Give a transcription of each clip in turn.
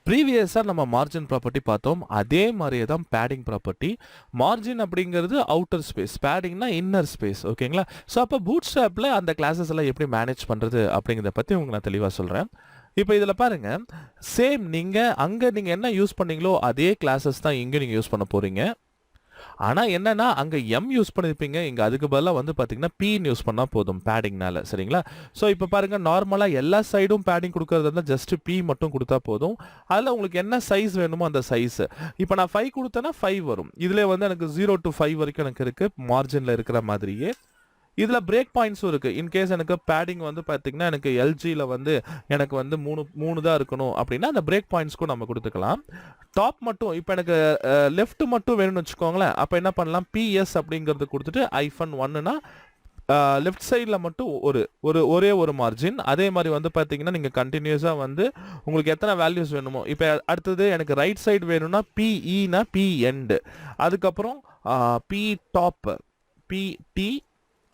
ப்ரீவியஸாக நம்ம margin property பார்த்தோம். அதே மாதிரியே தான் பேடிங் ப்ராப்பர்ட்டி. மார்ஜின் அப்படிங்கிறது அவுட்டர் ஸ்பேஸ், பேடிங்னா இன்னர் ஸ்பேஸ். ஓகேங்களா? ஸோ அப்போ பூட்ஸ்ட்ராப்பில் அந்த கிளாஸஸ் எல்லாம் எப்படி மேனேஜ் பண்ணுறது அப்படிங்கிறத பற்றி உங்களுக்கு நான் தெளிவாக சொல்கிறேன். இப்போ இதில் பாருங்க, சேம் நீங்கள் அங்கே நீங்கள் என்ன யூஸ் பண்ணீங்களோ அதே கிளாஸஸ் தான் இங்கே நீங்கள் யூஸ் பண்ண போகிறீங்க. ஆனால் என்னன்னா அங்கே எம் யூஸ் பண்ணியிருப்பீங்க, இங்கே அதுக்கு பதிலாக வந்து பார்த்தீங்கன்னா பின்னு யூஸ் பண்ணால் போதும் பேடிங்னால. சரிங்களா? ஸோ இப்போ பாருங்கள், நார்மலாக எல்லா சைடும் பேடிங் கொடுக்கறது இருந்தால் ஜஸ்ட் பி மட்டும் கொடுத்தா போதும். அதில் உங்களுக்கு என்ன சைஸ் வேணுமோ அந்த சைஸ். இப்போ நான் 5 கொடுத்தேன்னா 5 வரும். இதில் வந்து எனக்கு 0 to 5 வரைக்கும் எனக்கு இருக்குது மார்ஜினில் இருக்கிற மாதிரியே. இதில் பிரேக் பாயிண்ட்ஸும் இருக்குது. இன்கேஸ் எனக்கு பேடிங் வந்து பார்த்தீங்கன்னா எனக்கு எல்ஜியில் வந்து எனக்கு வந்து மூணு தான் இருக்கணும் அப்படின்னா அந்த பிரேக் பாயிண்ட்ஸ்க்கும் நம்ம கொடுத்துக்கலாம். டாப் மட்டும் இப்போ எனக்கு லெஃப்ட் மட்டும் வேணும்னு வச்சுக்கோங்களேன். அப்போ என்ன பண்ணலாம், பிஎஸ் அப்படிங்கிறது கொடுத்துட்டு -1னா லெஃப்ட் சைடில் மட்டும் ஒரே ஒரு மார்ஜின். அதே மாதிரி வந்து பார்த்தீங்கன்னா நீங்கள் கண்டினியூஸாக வந்து உங்களுக்கு எத்தனை வேல்யூஸ் வேணுமோ. இப்போ அடுத்தது எனக்கு ரைட் சைடு வேணும்னா பிஇனா பி எண்டு, அதுக்கப்புறம் பி டாப், பிடி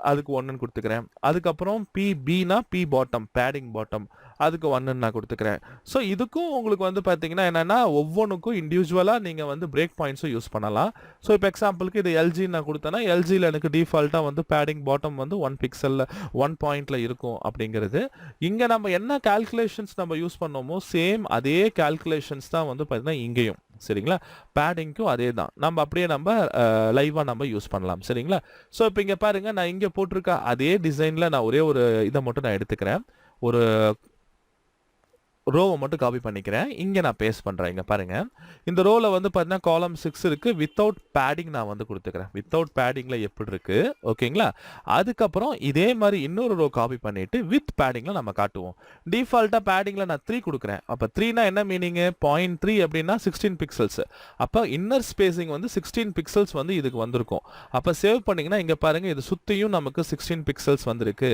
அதுக்கு 1ன்னு கொடுத்துக்கிறேன். அதுக்கப்புறம் பிபினா பி பாட்டம், பேடிங் பாட்டம், அதுக்கு 1ன்னு நான் கொடுத்துக்கிறேன். ஸோ இதுக்கும் உங்களுக்கு வந்து பார்த்தீங்கன்னா என்னென்னா ஒவ்வொன்றுக்கும் இண்டிவிஜுவலாக நீங்கள் வந்து பிரேக் பாயிண்ட்ஸும் யூஸ் பண்ணலாம். ஸோ இப்போ எக்ஸாம்பிளுக்கு இது எல்ஜி நான் கொடுத்தேன்னா எல்ஜியில் எனக்கு டிஃபால்ட்டாக வந்து பேடிங் பாட்டம் வந்து 1 பிக்சலில் 1 பாயிண்டில் இருக்கும் அப்படிங்கிறது. இங்கே நம்ம என்ன கால்குலேஷன்ஸ் நம்ம யூஸ் பண்ணோமோ சேம் அதே கால்குலேஷன்ஸ் தான் வந்து பார்த்தீங்கன்னா இங்கேயும். சரிங்களா? பேடிங்க்கும் அதே தான். நம்ம அப்படியே நம்ம லைவாக நம்ம யூஸ் பண்ணலாம். சரிங்களா? ஸோ இப்போ இங்கே பாருங்கள், நான் இங்கே போட்டிருக்க அதே டிசைனில் நான் ஒரே ஒரு இதை மட்டும் நான் எடுத்துக்கிறேன். ஒரு ரோவை மட்டும் காப்பி பண்ணிக்கிறேன். இங்கே நான் பேஸ்ட் பண்ணுறேன். இங்கே பாருங்கள், இந்த ரோவில் வந்து பார்த்தீங்கன்னா காலம் 6 இருக்குது. வித்தவுட் பேடிங் நான் வந்து கொடுத்துக்கிறேன். வித்தவுட் பேடிங்கில் எப்படி இருக்குது? ஓகேங்களா? அதுக்கப்புறம் இதே மாதிரி இன்னொரு ரோ காப்பி பண்ணிவிட்டு வித் பேடிங்கில் நம்ம காட்டுவோம். டிஃபால்ட்டாக பேடிங்கில் நான் 3 கொடுக்குறேன். அப்போ 3னா என்ன மீனிங்கு? 0.3 அப்படின்னா 16 பிக்சல்ஸ். அப்போ இன்னர் ஸ்பேசிங் வந்து 16 பிக்சல்ஸ் வந்து இதுக்கு வந்திருக்கும். அப்போ சேவ் பண்ணிங்கன்னா இங்கே பாருங்கள், இது சுற்றியும் நமக்கு 16 பிக்சல்ஸ் வந்திருக்கு.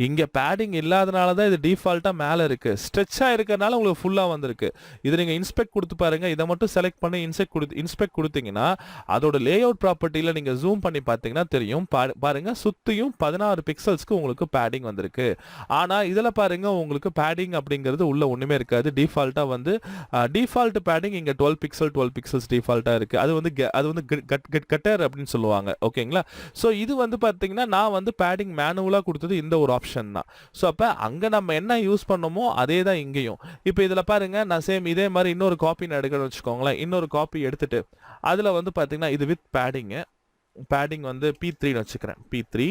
இங்கே பேடிங் இல்லாதனால தான் இது டிஃபால்ட்டாக மேலே இருக்குது. ஸ்ட்ரெச்சாக இருக்க உங்களுக்கு ஃபுல்லா வந்திருக்கு. இது நீங்க இன்ஸ்பெக்ட் கொடுத்து பாருங்க. இதை மட்டும் செலக்ட் பண்ணி இன்ஸ்பெக்ட் கொடுத்தீங்கன்னா அதோட லேஅவுட் ப்ராப்பர்ட்டியில நீங்க ஜூம் பண்ணி பார்த்தீங்கன்னா தெரியும். பாருங்க, சுத்தியும் 16 பிக்சல்ஸ்க்கு உங்களுக்கு பேடிங் வந்திருக்கு. ஆனா இதுல பாருங்க, உங்களுக்கு பேடிங் அப்படிங்கிறது உள்ள ஒண்ணுமே இருக்காது. டிஃபால்ட்டா வந்து டிஃபால்ட் பேடிங் இங்க 12 பிக்சல்ஸ் டிஃபால்ட்டா இருக்கு. அது வந்து கட்டர் அப்படின்னு சொல்லுவாங்க. ஓகேங்களா? ஸோ இது வந்து பார்த்தீங்கன்னா நான் வந்து பேடிங் மேனுவலா கொடுத்தது இந்த ஒரு ஆப்ஷன் தான். ஸோ அப்ப அங்க நம்ம என்ன யூஸ் பண்ணோமோ அதே தான் இங்கேயும். இப்போ இதில் பாருங்க, நான் சேம் இதே மாதிரி இன்னொரு காப்பி நான் எடுக்கணும்னு வச்சுக்கோங்களேன். இன்னொரு காப்பி எடுத்துட்டு அதில் வந்து பார்த்தீங்கன்னா இது வித் பேடிங் வந்து P3ன்னு வச்சுக்கிறேன். P3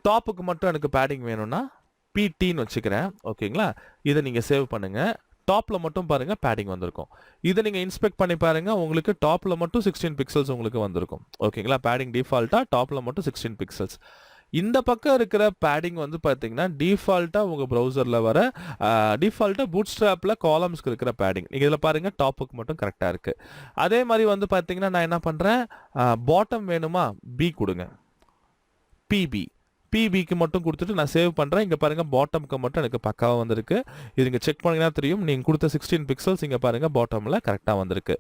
டாப்புக்கு மட்டும் எனக்கு பேடிங் வேணும்னா PT-ன்னு வச்சுக்கிறேன். ஓகேங்களா? இதை நீங்கள் சேவ் பண்ணுங்க. டாப்பில் மட்டும் பாருங்க பேடிங் வந்திருக்கும். இதை நீங்கள் இன்ஸ்பெக்ட் பண்ணி பாருங்க, உங்களுக்கு டாப்பில் மட்டும் 16 பிக்சல்ஸ் உங்களுக்கு வந்திருக்கும். ஓகேங்களா? பேடிங் டிஃபால்ட்டாக டாப்பில் மட்டும் 16 பிக்சல்ஸ். இந்த பக்கம் இருக்கிற பேடிங் வந்து பார்த்தீங்கன்னா டிஃபால்ட்டாக உங்கள் ப்ரௌசரில் வர டிஃபால்ட்டாக பூட்ஸ்ட்ராப்பில் காலம்ஸ்க்கு இருக்கிற பேடிங். நீங்கள் இதில் பாருங்கள், டாப்புக்கு மட்டும் கரெக்டாக இருக்குது. அதே மாதிரி வந்து பார்த்தீங்கன்னா நான் என்ன பண்ணுறேன், பாட்டம் வேணுமா பி கொடுங்க, பிபிக்கு மட்டும் கொடுத்துட்டு நான் சேவ் பண்ணுறேன். இங்கே பாருங்கள், பாட்டமுக்கு மட்டும் எனக்கு பக்காவாக வந்திருக்கு. இது நீங்கள் செக் பண்ணிங்கன்னா தெரியும். நீங்கள் கொடுத்த 16 பிக்சல்ஸ் இங்கே பாருங்கள் பாட்டமில் கரெக்டாக வந்திருக்கு.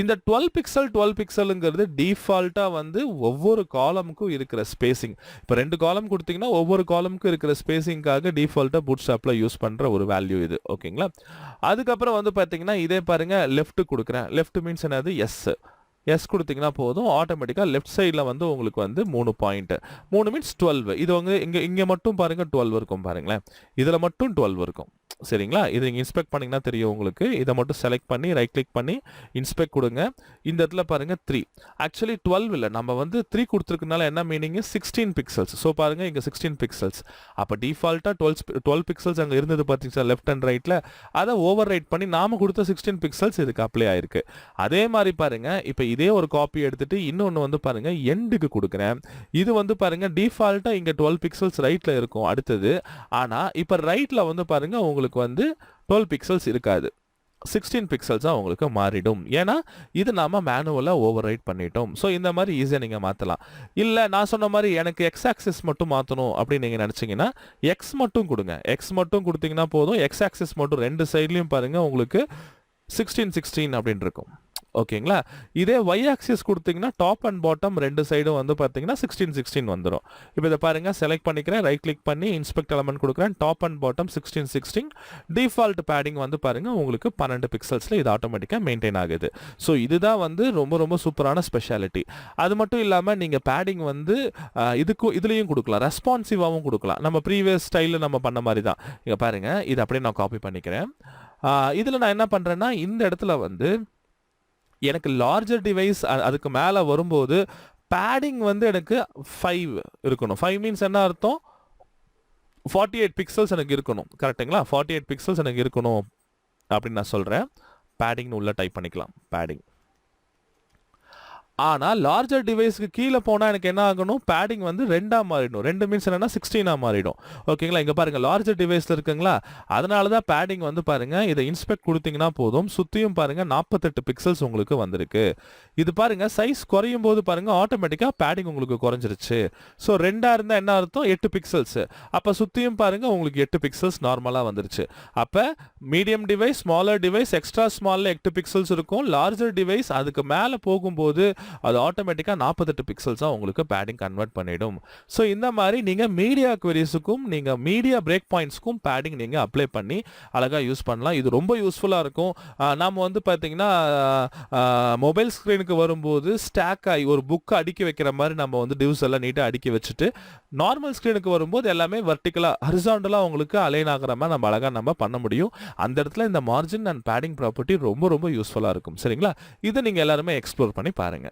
இந்த 12 பிக்சலுங்கிறது டிஃபால்ட்டாக வந்து ஒவ்வொரு காலமுக்கும் இருக்கிற ஸ்பேசிங். இப்போ 2 காலம் கொடுத்தீங்கன்னா ஒவ்வொரு காலமுக்கும் இருக்கிற ஸ்பேசிங்காக டிஃபால்ட்டாக பூட்ஸ்ட்ராப்பில் யூஸ் பண்ணுற ஒரு வேல்யூ இது. ஓகேங்களா? அதுக்கப்புறம் வந்து பார்த்தீங்கன்னா இதே பாருங்கள், லெஃப்ட் கொடுக்குறேன். லெஃப்ட் மீன்ஸ் என்னது? எஸ் கொடுத்தீங்கன்னா போதும், ஆட்டோமேட்டிக்காக லெஃப்ட் சைடில் வந்து உங்களுக்கு வந்து 3 பாயிண்ட். 3 மீன்ஸ் 12. இது வந்து இங்கே மட்டும் பாருங்கள் 12 இருக்கும். பாருங்களேன், இதில் மட்டும் 12 இருக்கும். சரிங்களா? இது நீங்கள் இன்ஸ்பெக்ட் பண்ணிங்கன்னா தெரியும் உங்களுக்கு. இதை மட்டும் செலக்ட் பண்ணி ரைட் கிளிக் பண்ணி இன்ஸ்பெக்ட் கொடுங்க. இந்த இடத்துல பாருங்கள் 3. ஆக்சுவலி 12 இல்லை, நம்ம வந்து 3 கொடுத்துருக்கனால என்ன மீனிங்? 16 பிக்சல்ஸ். ஸோ பாருங்கள், இங்கே 16 பிக்சல்ஸ். அப்போ டிஃபால்ட்டாக 12 பிக்சல்ஸ் அங்கே இருந்தது பார்த்தீங்களா லெஃப்ட் அண்ட் ரைட்டில். அதை ஓவர் ரைட் பண்ணி நாம கொடுத்த 16 பிக்சல்ஸ் இதுக்கு அப்ளை ஆயிருக்கு. அதே மாதிரி பாருங்கள், இப்போ இதே ஒரு காப்பி எடுத்துட்டு இன்னொன்று வந்து பாருங்க எண்டுக்கு கொடுக்குறேன். இது வந்து பாருங்க டிஃபால்ட்டா இங்க 12 பிக்சல்ஸ் ரைட்ல இருக்கும் அடுத்தது. ஆனா இப்ப ரைட்ல வந்து பாருங்க உங்களுக்கு வந்து 12 பிக்சல்ஸ் இருக்காது, 16 பிக்சல்ஸா உங்களுக்கு மாறிடும். ஏன்னா இது நாம மேனுவலா ஓவர் ரைட் பண்ணிட்டோம். ஸோ இந்த மாதிரி ஈஸியாக நீங்க மாத்தலாம். இல்ல நான் சொன்ன மாதிரி எனக்கு எக்ஸ் ஆக்சிஸ் மட்டும் மாத்தணும் அப்படின்னு நீங்க நினைச்சீங்கன்னா எக்ஸ் மட்டும் கொடுங்க. எக்ஸ் மட்டும் கொடுத்தீங்கன்னா போதும். எக்ஸ் ஆக்சிஸ் மட்டும் 2 சைட்லயும் பாருங்க உங்களுக்கு 16 அப்படின்னு இருக்கும். ஓகேங்களா? இதே y ஆக்சிஸ் குடுத்தீங்கன்னா டாப் அண்ட் பாட்டம் 2 சைடும் வந்து பார்த்தீங்கன்னா 16, 16 வந்துரும். இப்ப இத பாருங்க செலக்ட் பண்ணிக்கிறேன். ரைட் கிளிக் பண்ணி இன்ஸ்பெக்ட் எலிமெண்ட் குடுக்குறேன். Top and bottom 16, 16. Default padding வந்து பாருங்க உங்களுக்கு 12 பிக்சல்ஸ்ல இது ஆட்டோமேட்டிக்கா மெயின்டெயின் ஆகுது. ஸோ இதுதான் வந்து ரொம்ப ரொம்ப சூப்பரான ஸ்பெஷாலிட்டி. அது மட்டும் இல்லாம நீங்க பேடிங் வந்து இதுலயும் குடுக்கலாம். ரெஸ்பான்சிவாவும் குடுக்கலாம். நம்ம ப்ரீவியஸ் ஸ்டைல்ல நம்ம பண்ண மாரி தான். இங்க பாருங்க இத அப்படியே நான் காப்பி பண்ணிக்கிறேன். இதுல நான் என்ன பண்றேன்னா இந்த இடத்துல வந்து எனக்கு லார்ஜர் டிவைஸ் அதுக்கு மேல வரும்போது பேடிங் வந்து எனக்கு 5 இருக்கணும். 5 மீன்ஸ் என்ன அர்த்தம்? 48 பிக்சல்ஸ் எனக்கு இருக்கணும். கரெக்ட்டுங்களா? 48 பிக்சல்ஸ் எனக்கு இருக்கணும் அப்படின்னு நான் சொல்றேன். பேடிங்னு உள்ள டைப் பண்ணிக்கலாம். பேடிங். ஆனா லார்ஜர் டிவைஸ்க்கு கீழ போனா எனக்கு என்ன ஆகணும்? பேடிங் வந்து 2ஆ மாறிடும். 2 மீன்ஸ் என்னன்னா 16ஆ மாறிடும். ஓகேங்களா? இங்க பாருங்க லார்ஜர் டிவைஸ்ல இருக்குங்களா? அதனால தான் பேடிங் வந்து பாருங்க இத இன்ஸ்பெக்ட் குடுத்தீங்கன்னா போதும். சுத்தியும் பாருங்க 48 பிக்சல்ஸ் உங்களுக்கு வந்திருக்கு. இது பாருங்க சைஸ் குறையும் போது பாருங்க ஆட்டோமேட்டிக்கா பேடிங் உங்களுக்கு குறைஞ்சிருச்சு. ஸோ 2ஆ இருந்தா என்ன அர்த்தம்? 8 பிக்சல்ஸ். அப்ப சுத்தியும் பாருங்க உங்களுக்கு 8 பிக்சல்ஸ் நார்மலா வந்துருச்சு. அப்ப medium device, smaller device, extra ஸ்மால்ல 8 பிக்சல்ஸ் இருக்கும். லார்ஜர் டிவைஸ் அதுக்கு மேல போகும்போது அது ஆட்டோமேட்டிக்கா 48 பிக்சல்ஸா உங்களுக்கு பேடிங் கன்வெர்ட் பண்ணிடும். ஸோ இந்த மாதிரி நீங்க மீடியா குவெரிஸுக்கும் நீங்க மீடியா பிரேக் பாயிண்ட்ஸ்க்கும் பேடிங் நீங்க அப்ளை பண்ணி அழகா யூஸ் பண்ணலாம். இது ரொம்ப யூஸ்ஃபுல்லா இருக்கும். நாம வந்து பாத்தீங்கன்னா மொபைல் ஸ்கிரீனுக்கு வரும்போது ஸ்டாக் ஆகி ஒரு புக் அடுக்கி வைக்கிற மாதிரி நம்ம வந்து டிவ்ஸ் எல்லாம் நீட்டா அடுக்கி வச்சுட்டு நார்மல் ஸ்கிரீனுக்கு வரும்போது எல்லாமே வெர்டிகலா ஹரிசாண்டலா உங்களுக்கு அலைன் ஆகிற மாதிரி நம்ம அழகா நம்ம பண்ண முடியும். அந்த இடத்துல இந்த மார்ஜின் அண்ட் பேடிங் ப்ராப்பர்ட்டி ரொம்ப ரொம்ப யூஸ்ஃபுல்லா இருக்கும். சரிங்களா? இதை நீங்க எல்லாருமே எக்ஸ்ப்ளோர் பண்ணி பாருங்க.